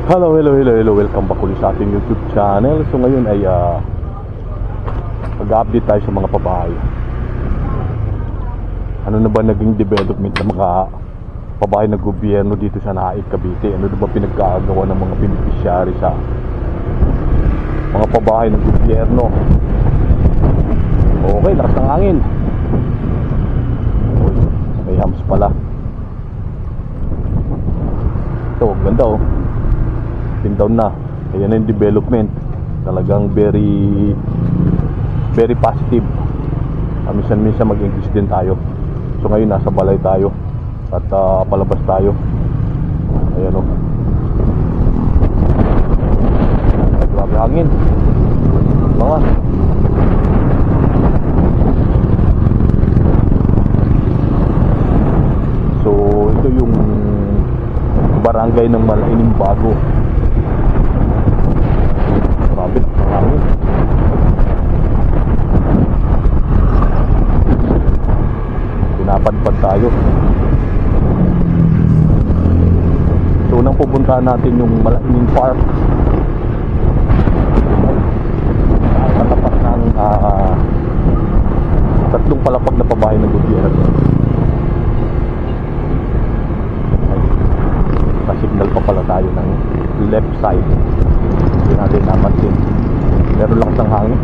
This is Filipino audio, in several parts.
Hello, welcome back ulit sa ating YouTube channel. So ngayon ay mag-update tayo sa mga pabahay. Ano na ba naging development ng mga pabahay ng gobyerno dito sa Naik, Cavite? Ano na ba pinagkagawa ng mga beneficiary sa mga pabahay ng gobyerno? Okay, lakas ng hangin. Uy, may hams pala. Ito, ganda oh. Pin down na. Ayan na yung development. Talagang very positive. Minsan mag-English din tayo. So ngayon nasa balay tayo at palabas tayo. Ayan o. Grabe hangin. Mga so ito yung barangay ng Malaining Bago. Grabe ang hangin. Pinapadpad tayo. So unang pupuntahan natin yung Malaining Park. Palapak ng tatlong palapag na pabahay ng gobyerno. Signal pa pala tayo ng left side. Hindi natin napansin. Meron lang isang hangin.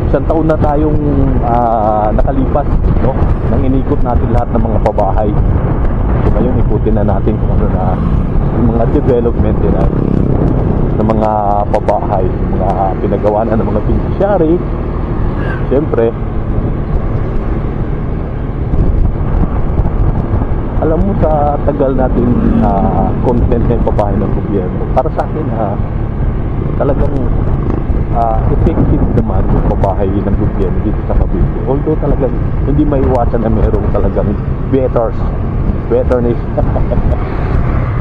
Isang taon na tayong nakalipas, no? Nang inikot natin lahat ng mga pabahay. So ngayon ikutin na natin kung ano na yung mga development din ng mga pabahay, mga pinagawa na ng mga beneficiary. Siyempre, alam mo sa tagal natin content ng pabahay ng gobyerno, para sa akin talagang effective naman yung pabahay ng gobyerno dito sa Cavite. Although talagang hindi maiwasan na mayroong talagang betterness.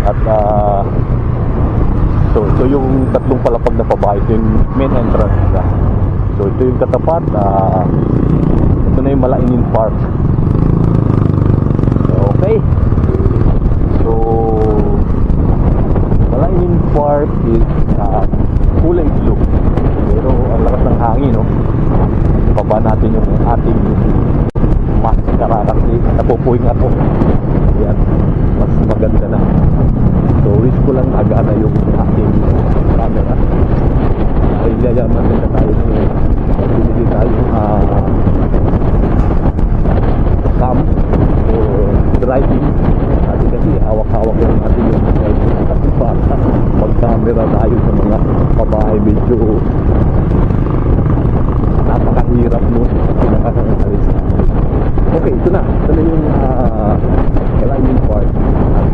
At so ito yung tatlong palapag na pabahay. Ito yung main entrance. So ito yung katapat. Ito na yung Malaining Park. Okay. So Malaining Park is kulay blue. Pero ang lakas ng hangin, no? Baba natin yung ating maskara kasi napupuwing ako. Ayan, mas maganda na. So risk ko lang agana yung ating camera. Ay yayaman na tayo. Pili tayo cam driving natin kasi hawak-hawak lang natin yung cellphone kasi para mag-camera tayo sa mga pabahay. Medyo napakahirap nun pinakakasalis. Okay, ito na yung Malaining Park at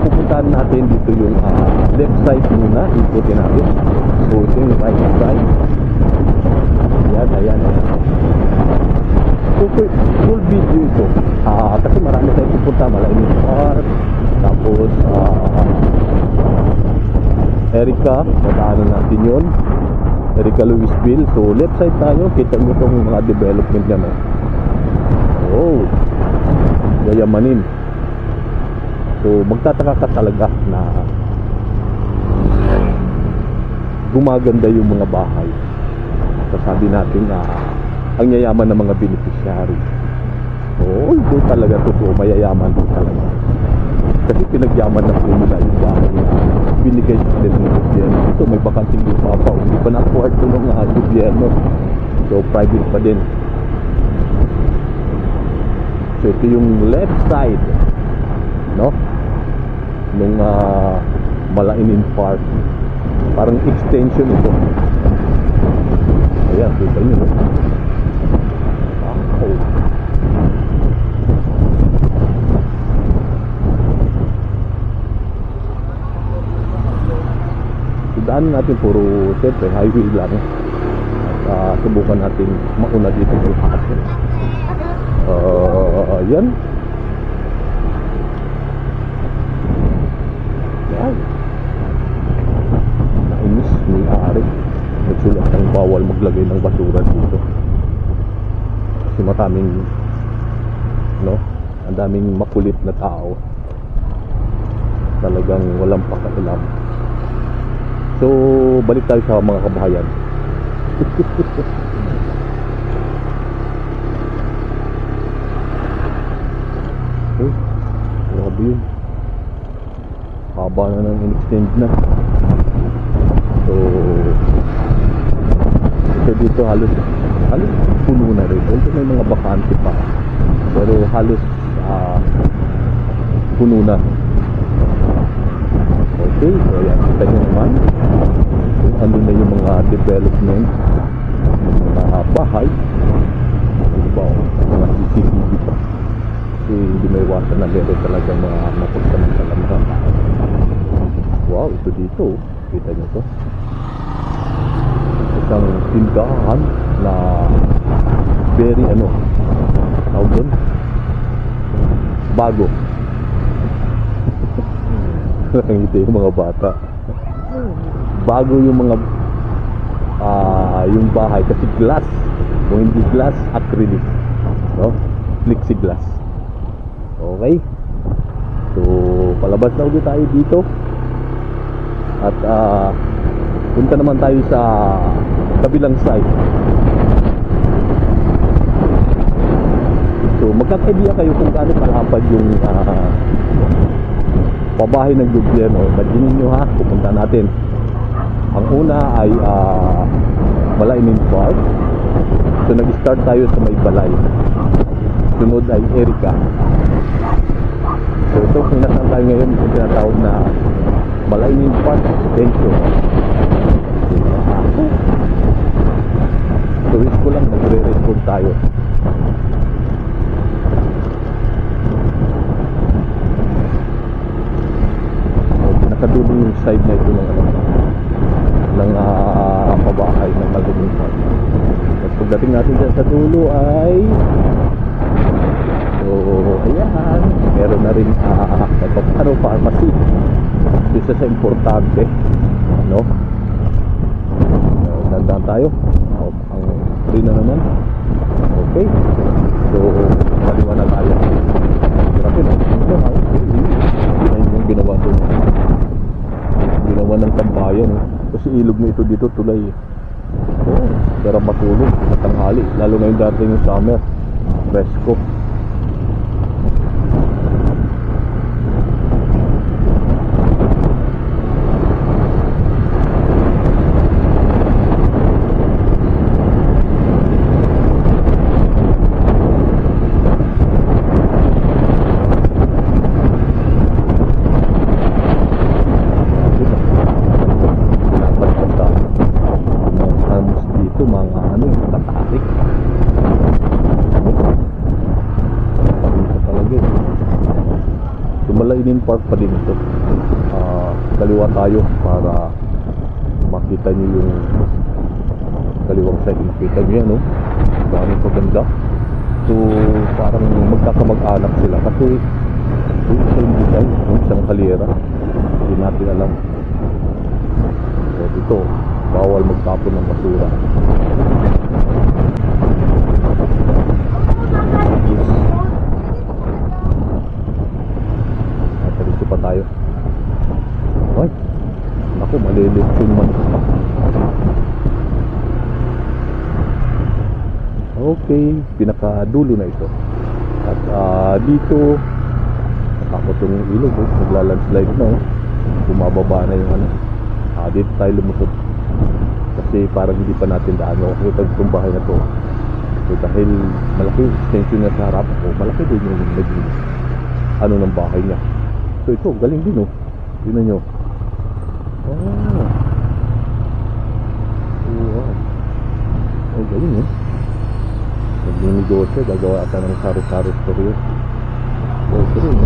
pupuntahan natin dito yung left side muna, ikutin natin. So ito yung right side. Ayan. So full video ito kasi marami tayong pupunta. Malaining Park, tapos Erica, madaanan natin yun, Erica Louisville. So left side tayo, kita mo itong mga development yan. Oh, yayamanin. So magtataka ka talaga na gumaganda yung mga bahay. Sasabi natin na ang yayaman ng mga beneficiary. Oo, ito talaga totoo, mayayaman po talaga. Kasi pinagyaman na po nila yung bahay na binigay sa kanila ng gobyerno. Ito may bakanting lupa pa, hindi pa na-afford ito ng gobyerno. So private pa din. So ito yung left side, no? Nung Malaining Park. Parang extension ito. Ayan, kita nyo, no? Oh. Daan natin puro siyempre highway lang. At subukan natin mauna dito sa lahat. Ayan. Ayan. Nainis, may ari. Nagsulat ang bawal maglagay ng basura dito. kasi maraming ang daming makulit na tao, talagang walang pakialam. So balik tayo sa mga kabahayan. Grabe yun, haba na nang in-extend na. So dito halos puno na rin, although may mga bakante pa, pero halos puno na. Okay, so yan, kita nyo naman kung ano na yung mga development ng mga bahay, diba, mga CCTV pa. Kasi hindi may iwasan na meron talagang mga mapagsamantala mga tao. Wow, ito dito, kita nyo to, isang tindahan na very tawag doon, bago. Ngiti yung mga bata, bago yung mga yung bahay kasi glass, kung hindi glass, acrylic, plexiglass. Okay, so palabas na ulit tayo dito at punta naman tayo sa kabilang side. So magkaka-idea kayo kung gaano kalapad yung pabahay ng gobyerno. Imaginin nyo ha, pupunta natin. Ang una ay Malainin Park. So nag-start tayo sa may Balay, sunod ay Erica. So ito kung nasaan tayo ngayon, yung tinatawag na Malainin Park Extension. So wait ko lang, nagre-record tayo. Nakadulo yung side na ito ng pabahay ng Malainin Park. At pagdating natin dyan sa dulo ay ayan, meron na rin pharmacy. Isa sa importante, dandaan tayo. Ang free na naman. Okay, so maliwan na tayo. Grabe na yung ginawa doon, ginawa ng tambayan, kasi ilog na ito dito, tulay. Pero matulog at tanghali, lalo ngayon dating yung summer, presko. Malainin Park pa din ito. Kaliwa tayo para makita nyo yung kaliwang side. Makita nyo yan, gano'ng paganda. So parang magkakamag-anak sila kasi yung isang butay, yung isang kalera, hindi natin alam. So dito bawal magtapon ng basura. Pa tayo. Ay, naku, malilit yung man. Okay, pinakadulo na ito. At dito takot yung ilog, naglalandslide na, bumababa na yung dito tayo lumusot kasi parang hindi pa natin daan. Okay, itong bahay na to, so dahil malaki extension na sa harap ko, malaki din yung naging ng bahay niya. So ito, galing din, tingnan nyo. Wow, galing, nagninegosyo, gagawa ata ng sari-sari store yun. Ito rin,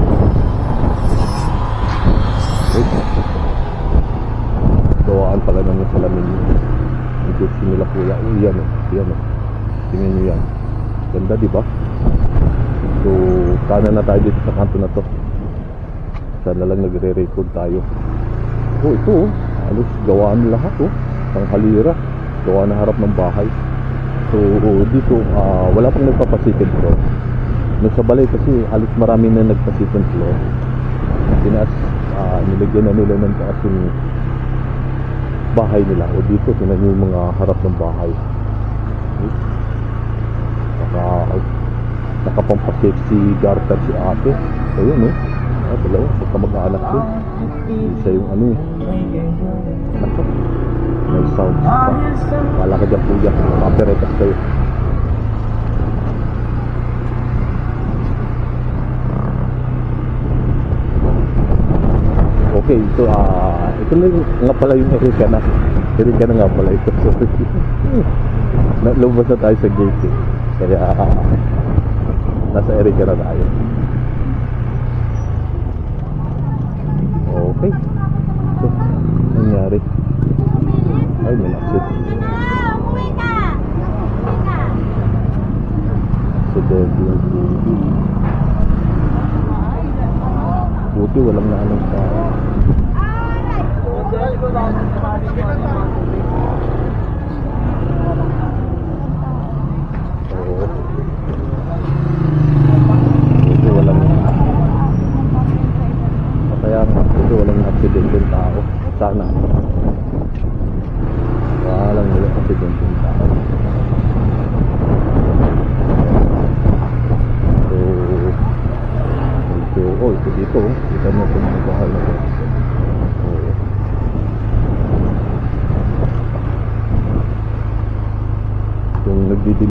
gawaan pala ng salamin yung negosyo nila kuya. Yan, tingnan nyo yan, ganda, diba? So kanan na tayo dito sa kanto na to. Sana lang nagre-record tayo. Ito, halos gawaan lahat, pang halira, gawa na harap ng bahay. So dito wala pang nagpapa-second floor. Nung sa balay kasi halos marami na nagpa-second floor. Tinas nilagyan na nila ng taas yung bahay nila. O dito tinan nyo yung mga harap ng bahay. Nakapampa-sexy garter si ate. Ayun dalawa, pagkamag-anak din. Isa yung nako, may sound pa. Wala ka dyan kuya, maperetas kayo. Okay, so ito na nga pala yung Erika na nga pala ito. Sorry. Lumabas na tayo sa gate kaya nasa Erika na tayo. Okay, so nangyari ay may accident. Accident yung buti walang naanong tao. Buti walang kaya nga, buti walang accident yung tao. Sana walang accident yung tao. So ito dito, kita mo kung mga bahay na ito. Yung nagdidilig